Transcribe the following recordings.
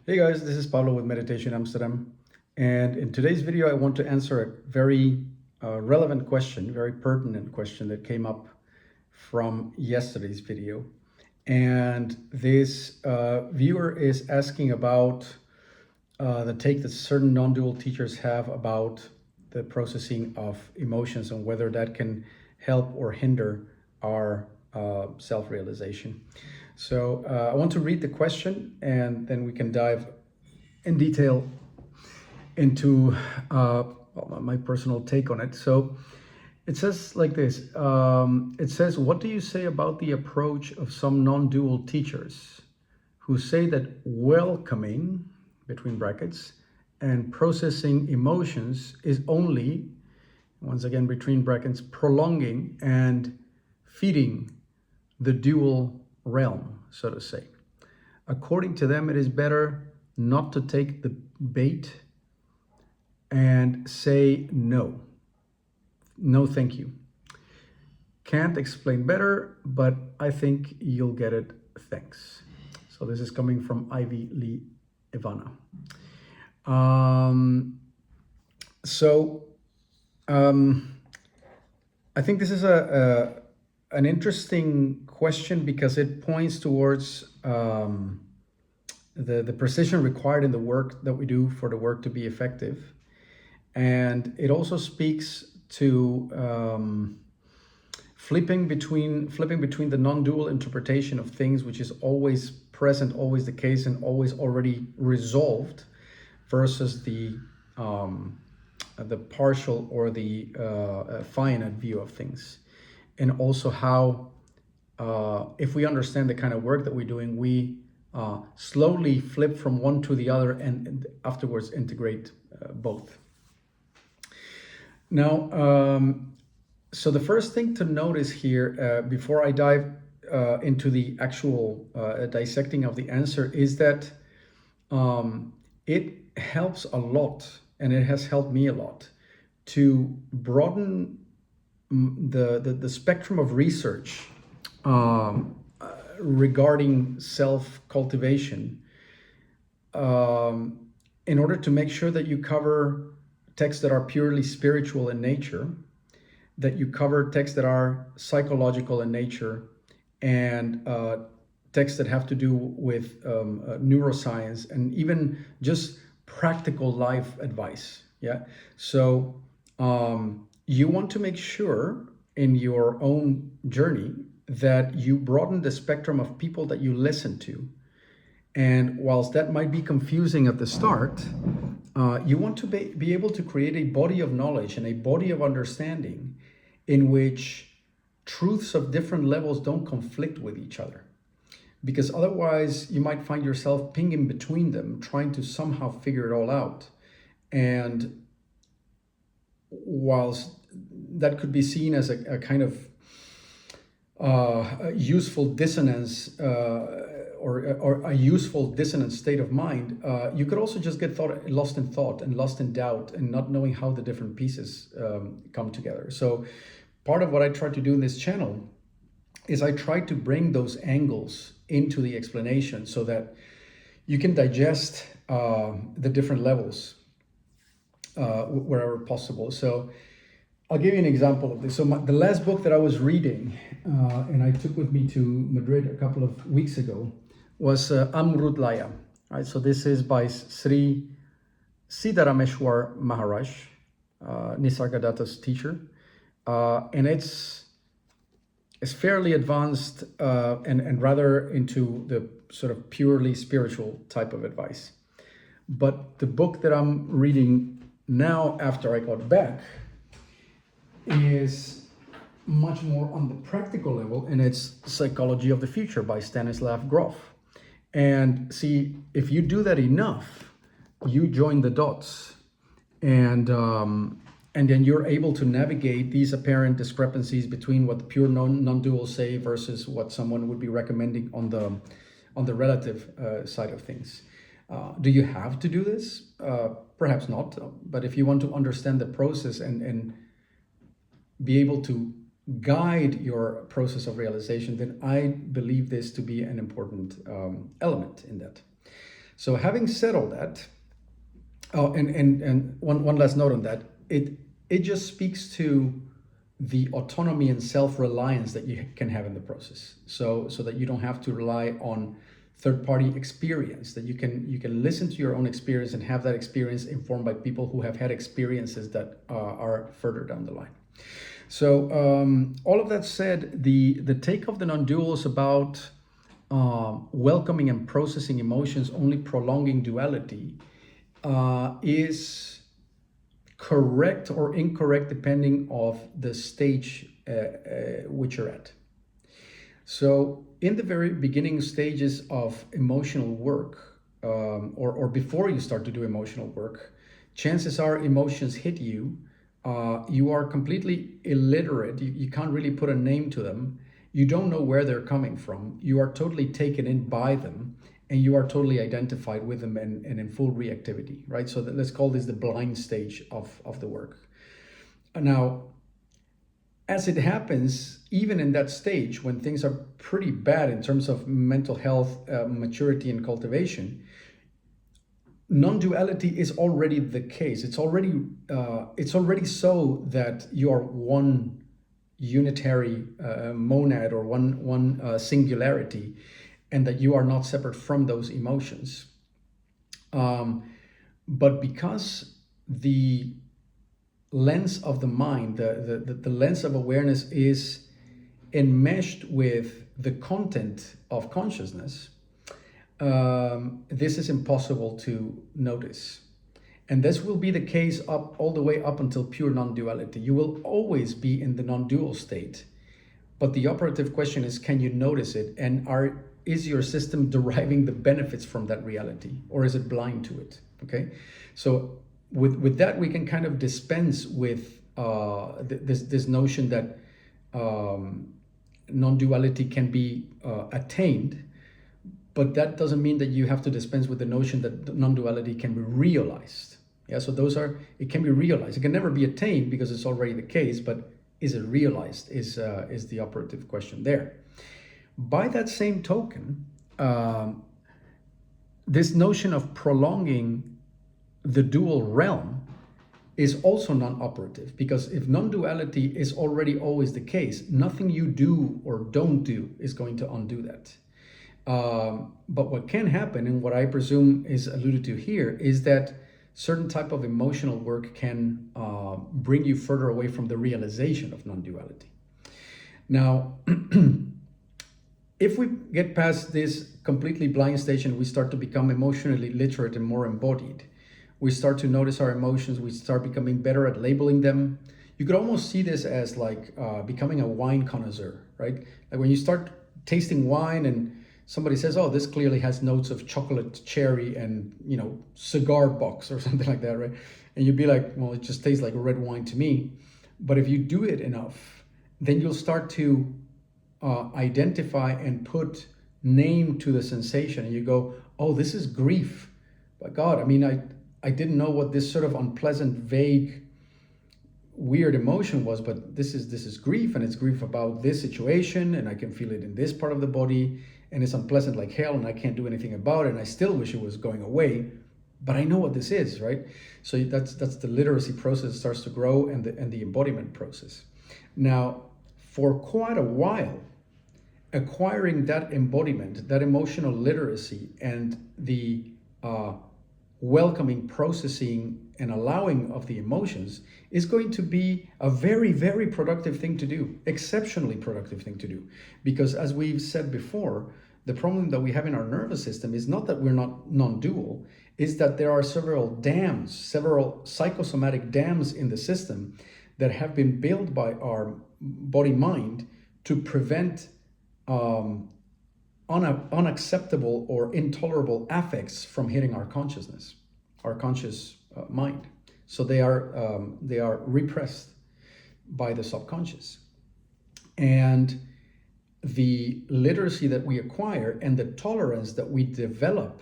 Hey guys, this is Pablo with Meditation Amsterdam. And in today's video, I want to answer a very relevant question, very pertinent question that came up from yesterday's video. And this viewer is asking about the take that certain non-dual teachers have about the processing of emotions and whether that can help or hinder our self-realization. So I want to read the question and then we can dive in detail into my personal take on it. So it says like this. It says, what do you say about the approach of some non-dual teachers who say that welcoming, between brackets, and processing emotions is only, once again, between brackets, prolonging and feeding the dual realm, so to say. According to them, it is better not to take the bait and say no. No, thank you. Can't explain better, but I think you'll get it. Thanks. So this is coming from Ivy Lee Ivana. So I think this is an interesting question because it points towards the precision required in the work that we do for the work to be effective. And it also speaks to flipping between the non-dual interpretation of things, which is always present, always the case, and always already resolved, versus the partial or the finite view of things. And also how, if we understand the kind of work that we're doing, we slowly flip from one to the other and afterwards integrate both. Now, so the first thing to notice here, before I dive into the actual dissecting of the answer, is that it helps a lot, and it has helped me a lot, to broaden the spectrum of research regarding self-cultivation, in order to make sure that you cover texts that are purely spiritual in nature, that you cover texts that are psychological in nature, and texts that have to do with neuroscience, and even just practical life advice. Yeah. So you want to make sure in your own journey that you broaden the spectrum of people that you listen to. And whilst that might be confusing at the start, you want to be able to create a body of knowledge and a body of understanding in which truths of different levels don't conflict with each other. Because otherwise you might find yourself pinging between them, trying to somehow figure it all out. And whilst that could be seen as a kind of useful dissonance, or a useful dissonant state of mind, you could also just get lost in thought and lost in doubt and not knowing how the different pieces come together. So part of what I try to do in this channel is I try to bring those angles into the explanation so that you can digest the different levels wherever possible. So I'll give you an example of this. So the last book that I was reading and I took with me to Madrid a couple of weeks ago was Amrut Laya. Right? So this is by Sri Siddharameshwar Maharaj, Nisargadatta's teacher. And it's fairly advanced and rather into the sort of purely spiritual type of advice. But the book that I'm reading now after I got back is much more on the practical level, and it's Psychology of the Future by Stanislav Grof. And see, if you do that enough, you join the dots, and then you're able to navigate these apparent discrepancies between what the pure non-dual say versus what someone would be recommending on the relative side of things. Do you have to do this? Perhaps not, but if you want to understand the process and be able to guide your process of realization, then I believe this to be an important element in that. So having said all that, oh, and one last note on that, it just speaks to the autonomy and self-reliance that you can have in the process. So that you don't have to rely on third-party experience, that you can listen to your own experience and have that experience informed by people who have had experiences that are further down the line. So all of that said, the take of the non-dual is about welcoming and processing emotions, only prolonging duality, is correct or incorrect depending of the stage which you're at. So in the very beginning stages of emotional work, or before you start to do emotional work, chances are emotions hit you. You are completely illiterate. You can't really put a name to them. You don't know where they're coming from. You are totally taken in by them, and you are totally identified with them and in full reactivity, right? So let's call this the blind stage of the work. Now, as it happens, even in that stage, when things are pretty bad in terms of mental health, maturity, and cultivation, non-duality is already the case. It's already so that you are one unitary monad, or one singularity, and that you are not separate from those emotions. But because the lens of the mind, the lens of awareness is enmeshed with the content of consciousness, this is impossible to notice. And this will be the case all the way up until pure non-duality. You will always be in the non-dual state. But the operative question is, can you notice it? And is your system deriving the benefits from that reality? Or is it blind to it? Okay. So with that, we can kind of dispense with this notion that non-duality can be attained. But that doesn't mean that you have to dispense with the notion that non-duality can be realized. Yeah, so it can be realized. It can never be attained because it's already the case, but is it realized is the operative question there. By that same token, this notion of prolonging the dual realm is also non-operative, because if non-duality is already always the case, nothing you do or don't do is going to undo that. But what can happen, and what I presume is alluded to here, is that certain type of emotional work can bring you further away from the realization of non-duality. Now, if we get past this completely blind stage and we start to become emotionally literate and more embodied, we start to notice our emotions, we start becoming better at labeling them. You could almost see this as like becoming a wine connoisseur, right? Like when you start tasting wine and somebody says, oh, this clearly has notes of chocolate, cherry, and, cigar box or something like that, right? And you'd be like, well, it just tastes like red wine to me. But if you do it enough, then you'll start to identify and put name to the sensation. And you go, oh, this is grief. But God, I didn't know what this sort of unpleasant, vague, weird emotion was, but this is grief, and it's grief about this situation, and I can feel it in this part of the body, and it's unpleasant like hell, and I can't do anything about it, and I still wish it was going away, but I know what this is, right? So that's the literacy process starts to grow, and the embodiment process. Now, for quite a while, acquiring that embodiment, that emotional literacy, and the welcoming, processing, and allowing of the emotions is going to be a very, very productive thing to do, exceptionally productive thing to do. Because as we've said before, the problem that we have in our nervous system is not that we're not non-dual, is that there are several dams, several psychosomatic dams in the system that have been built by our body-mind to prevent unacceptable or intolerable affects from hitting our consciousness, our conscious mind. So they are repressed by the subconscious. And the literacy that we acquire and the tolerance that we develop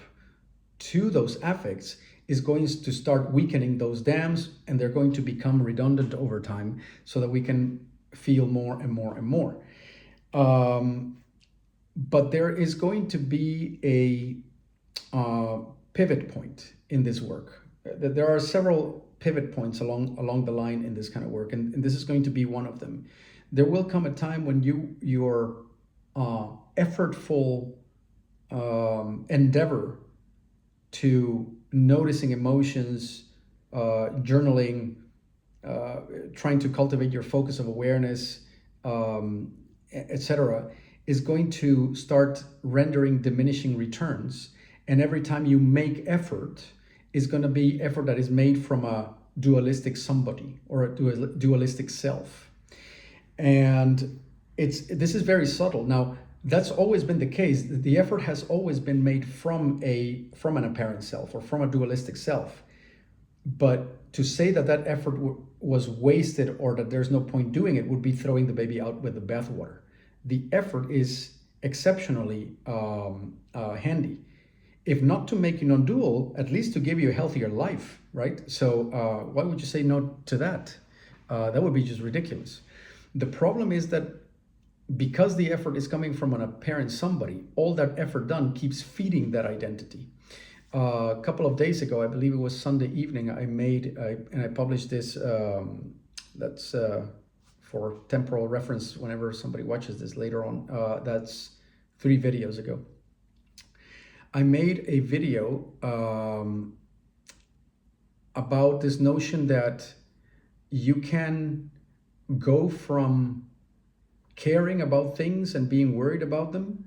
to those affects is going to start weakening those dams, and they're going to become redundant over time so that we can feel more and more and more. But there is going to be a pivot point in this work. There are several pivot points along the line in this kind of work, and this is going to be one of them. There will come a time when your effortful endeavor to noticing emotions, journaling, trying to cultivate your focus of awareness, etc., is going to start rendering diminishing returns. And every time you make effort, is going to be effort that is made from a dualistic somebody or a dualistic self. And this is very subtle. Now, that's always been the case. The effort has always been made from an apparent self or from a dualistic self. But to say that effort was wasted or that there's no point doing it would be throwing the baby out with the bathwater. The effort is exceptionally handy. If not to make you non-dual, at least to give you a healthier life, right? So why would you say no to that? That would be just ridiculous. The problem is that because the effort is coming from an apparent somebody, all that effort done keeps feeding that identity. A couple of days ago, I believe it was Sunday evening, I published this, that's for temporal reference whenever somebody watches this later on, that's 3 videos ago. I made a video about this notion that you can go from caring about things and being worried about them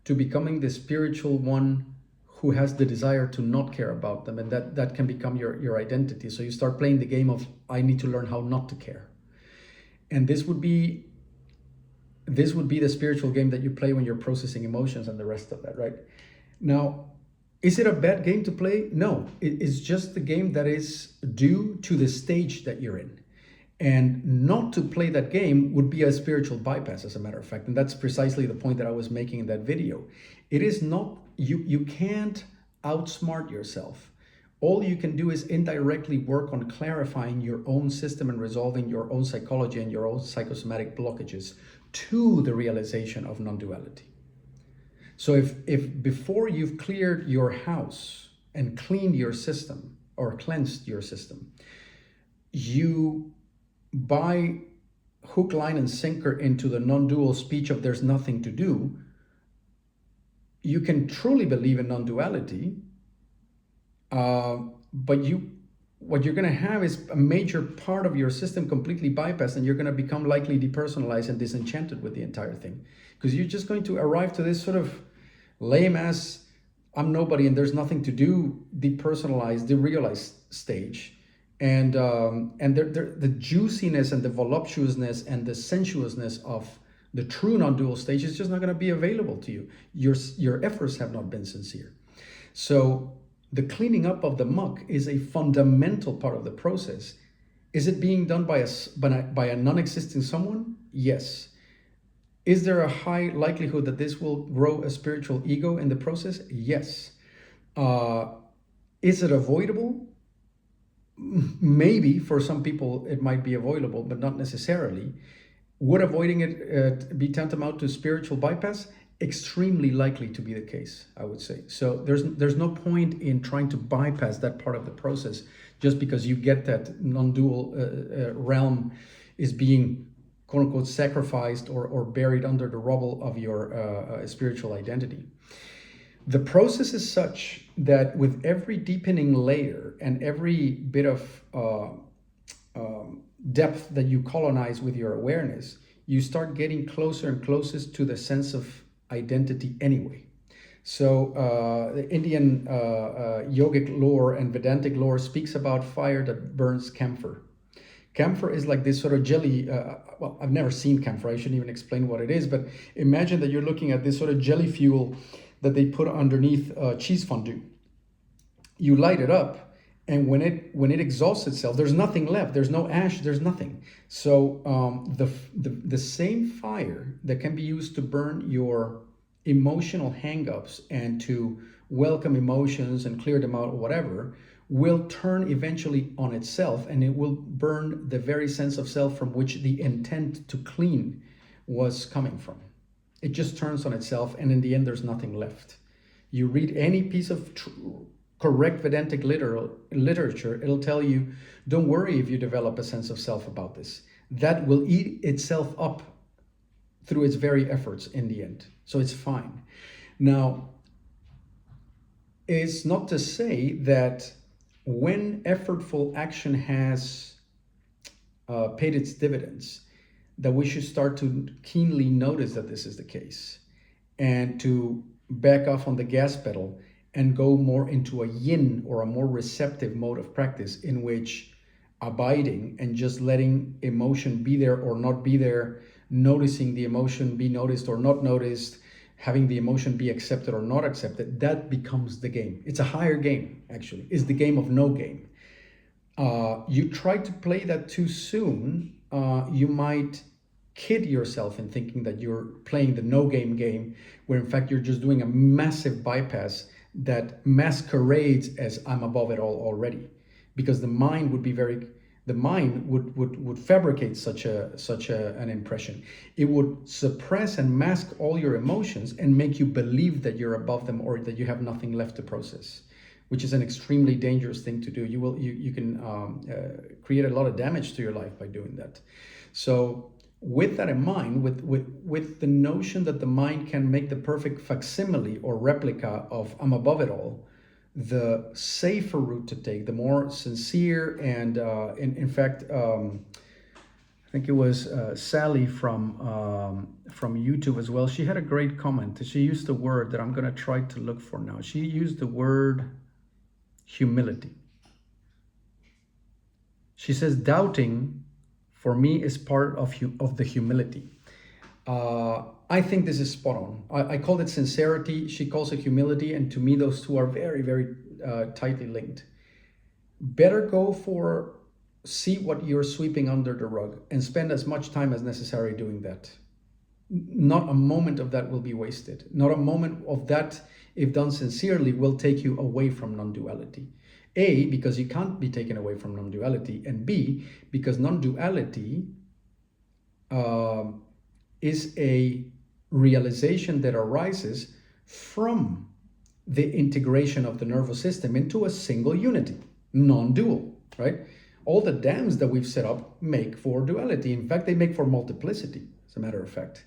to becoming the spiritual one who has the desire to not care about them, and that can become your identity. So you start playing the game of, I need to learn how not to care. And this would be the spiritual game that you play when you're processing emotions and the rest of that, right? Now, is it a bad game to play? No, it's just the game that is due to the stage that you're in. And not to play that game would be a spiritual bypass, as a matter of fact. And that's precisely the point that I was making in that video. It is not, you can't outsmart yourself. All you can do is indirectly work on clarifying your own system and resolving your own psychology and your own psychosomatic blockages to the realization of non-duality. So if before you've cleared your house and cleaned your system or cleansed your system, you buy hook, line, and sinker into the non-dual speech of there's nothing to do, you can truly believe in non-duality, but what you're going to have is a major part of your system completely bypassed, and you're going to become likely depersonalized and disenchanted with the entire thing, because you're just going to arrive to this sort of lame ass, I'm nobody and there's nothing to do, depersonalized, derealized stage. And the juiciness and the voluptuousness and the sensuousness of the true non-dual stage is just not going to be available to you. Your efforts have not been sincere. So the cleaning up of the muck is a fundamental part of the process. Is it being done by a non-existing someone? Yes. Is there a high likelihood that this will grow a spiritual ego in the process? Yes. Is it avoidable? Maybe for some people it might be avoidable, but not necessarily. Would avoiding it be tantamount to spiritual bypass? Extremely likely to be the case, I would say. So there's no point in trying to bypass that part of the process just because you get that non-dual realm is being quote unquote sacrificed or buried under the rubble of your spiritual identity. The process is such that with every deepening layer and every bit of depth that you colonize with your awareness, you start getting closer and closest to the sense of identity anyway. So the Indian yogic lore and Vedantic lore speaks about fire that burns camphor. Camphor is like this sort of jelly, well, I've never seen camphor, I shouldn't even explain what it is, but imagine that you're looking at this sort of jelly fuel that they put underneath cheese fondue. You light it up, and when it exhausts itself, there's nothing left. There's no ash. There's nothing. So the same fire that can be used to burn your emotional hang-ups and to welcome emotions and clear them out or whatever will turn eventually on itself, and it will burn the very sense of self from which the intent to clean was coming from. It just turns on itself, and in the end, there's nothing left. You read any piece of correct Vedantic literature, it'll tell you, don't worry if you develop a sense of self about this. That will eat itself up through its very efforts in the end. So it's fine. Now, it's not to say that when effortful action has paid its dividends, that we should start to keenly notice that this is the case and to back off on the gas pedal and go more into a yin or a more receptive mode of practice, in which abiding and just letting emotion be there or not be there, noticing the emotion be noticed or not noticed, having the emotion be accepted or not accepted, that becomes the game. It's a higher game, actually. It's the game of no game. You try to play that too soon, you might kid yourself in thinking that you're playing the no game, where in fact you're just doing a massive bypass that masquerades as I'm above it all already. Because the mind would fabricate such an impression. It would suppress and mask all your emotions and make you believe that you're above them or that you have nothing left to process, which is an extremely dangerous thing to do. You can create a lot of damage to your life by doing that. So with that in mind, with the notion that the mind can make the perfect facsimile or replica of I'm above it all, the safer route to take, the more sincere and in fact, I think it was Sally from YouTube as well. She had a great comment. She used the word that I'm going to try to look for now. She used the word humility. She says doubting for me is part of the humility. I think this is spot on. I called it sincerity. She calls it humility. And to me, those two are very, very tightly linked. Better go for see what you're sweeping under the rug and spend as much time as necessary doing that. Not a moment of that will be wasted. Not a moment of that, if done sincerely, will take you away from non-duality. A, because you can't be taken away from non-duality. And B, because non-duality is a realization that arises from the integration of the nervous system into a single unity, non-dual, right? All the dams that we've set up make for duality. In fact, they make for multiplicity, as a matter of fact.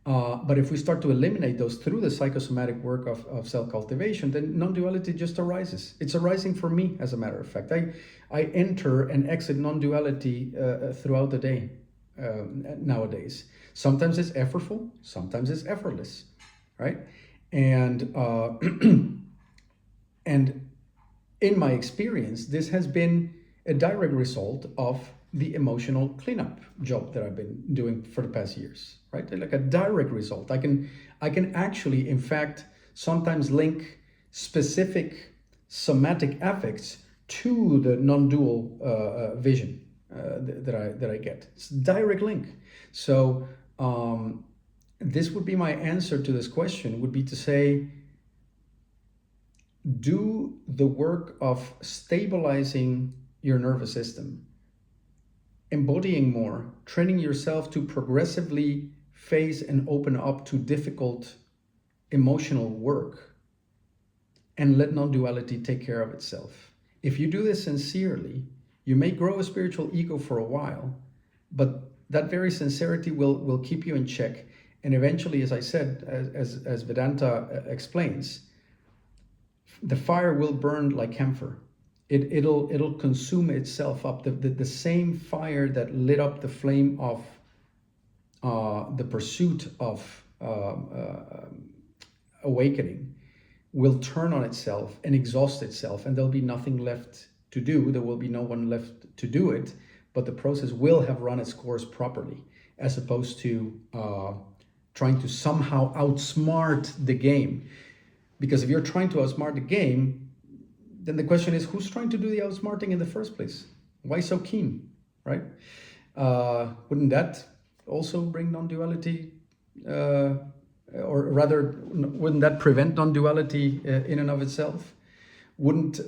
But if we start to eliminate those through the psychosomatic work of self-cultivation, then non-duality just arises. It's arising for me, as a matter of fact. I enter and exit non-duality throughout the day nowadays. Sometimes it's effortful, sometimes it's effortless, right? And and in my experience, this has been a direct result of the emotional cleanup job that I've been doing for the past years, right? Like a direct result. I can actually, in fact, sometimes link specific somatic affects to the non-dual vision that I get. It's a direct link. So this would be my answer to this question, would be to say, do the work of stabilizing your nervous system, embodying more, training yourself to progressively face and open up to difficult emotional work, and let non-duality take care of itself. If you do this sincerely, you may grow a spiritual ego for a while, but that very sincerity will keep you in check. And eventually, as I said, as Vedanta explains, the fire will burn like camphor. It'll consume itself up. The same fire that lit up the flame of the pursuit of awakening will turn on itself and exhaust itself, and there'll be nothing left to do. There will be no one left to do it, but the process will have run its course properly, as opposed to trying to somehow outsmart the game. Because if you're trying to outsmart the game, then the question is, who's trying to do the outsmarting in the first place? Why so keen, right? Wouldn't that also bring non-duality, or rather, wouldn't that prevent non-duality in and of itself? Wouldn't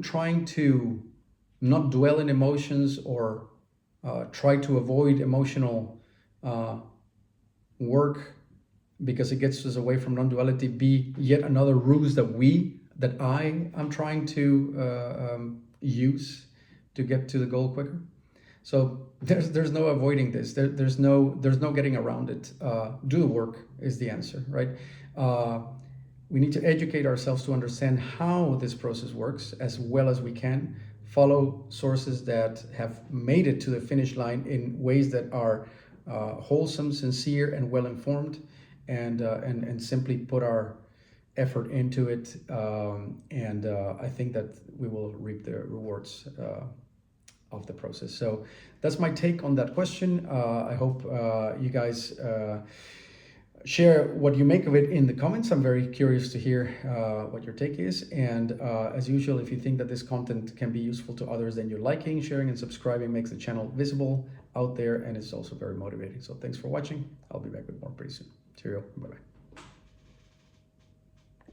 trying to not dwell in emotions or try to avoid emotional work because it gets us away from non-duality be yet another ruse that we that I am trying to use to get to the goal quicker. So there's no avoiding this. There's no getting around it. Do the work is the answer, right? We need to educate ourselves to understand how this process works as well as we can. Follow sources that have made it to the finish line in ways that are wholesome, sincere, and well informed, and simply put our effort into it. I think that we will reap the rewards of the process. So that's my take on that question. I hope you guys share what you make of it in the comments. I'm very curious to hear what your take is. And as usual, if you think that this content can be useful to others, then you're liking, sharing, and subscribing makes the channel visible out there, and it's also very motivating. So thanks for watching. I'll be back with more pretty soon. Cheerio. Bye-bye.